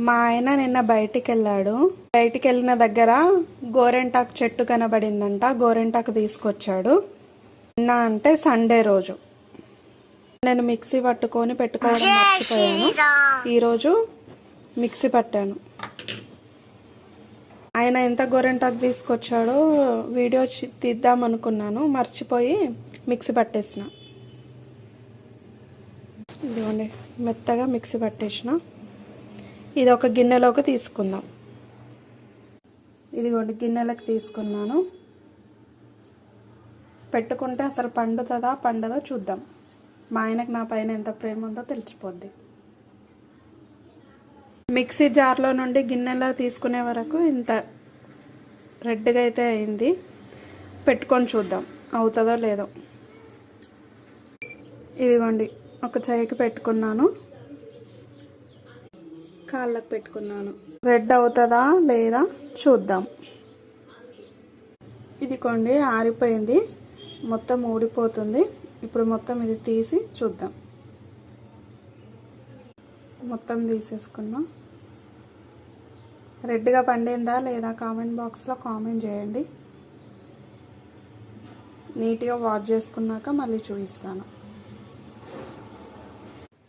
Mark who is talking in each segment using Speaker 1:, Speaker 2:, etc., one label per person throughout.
Speaker 1: మా ఆయన నిన్న బయటికి వెళ్ళాడు. బయటికి వెళ్ళిన దగ్గర గోరెంటాకు చెట్టు కనబడిందంట. గోరెంటాకు తీసుకొచ్చాడు. నిన్న అంటే సండే రోజు. నేను మిక్సీ పట్టుకొని పెట్టుకోవడం మర్చిపోయాను. ఈరోజు మిక్సీ పట్టాను. ఆయన ఎంత గోరెంటాకు తీసుకొచ్చాడో వీడియో తీద్దాం అనుకున్నాను, మర్చిపోయి మిక్సీ పట్టేసిన. ఇదిగోండి, మెత్తగా మిక్సీ పట్టేసిన. ఇది ఒక గిన్నెలోకి తీసుకుందాం. ఇదిగోండి, గిన్నెలకు తీసుకున్నాను. పెట్టుకుంటే అసలు పండుతుందా పండదో చూద్దాం. మా ఆయనకు నా పైన ఎంత ప్రేమ ఉందో తెలిసిపోద్ది. మిక్సీ జార్లో నుండి గిన్నెలో తీసుకునే వరకు ఇంత రెడ్గా అయితే అయింది. పెట్టుకొని చూద్దాం అవుతుందో లేదో. ఇదిగోండి, ఒక చెయ్యికి పెట్టుకున్నాను, కాళ్ళకు పెట్టుకున్నాను. రెడ్ అవుతుందా లేదా చూద్దాం. ఇదిగోండి, ఆరిపోయింది, మొత్తం ఊడిపోతుంది. ఇప్పుడు మొత్తం ఇది తీసి చూద్దాం. మొత్తం తీసేసుకున్నాం. రెడ్గా పండిందా లేదా కామెంట్ బాక్స్లో కామెంట్ చేయండి. నీట్గా వాష్ చేసుకున్నాక మళ్ళీ చూపిస్తాను.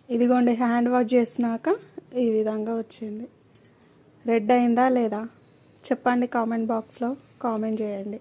Speaker 1: ఇదిగోండి, హ్యాండ్ వాష్ చేసినాక ఈ విధంగా వచ్చింది. రెడ్ అయిందా లేదా చెప్పండి, కామెంట్ బాక్స్లో కామెంట్ చేయండి.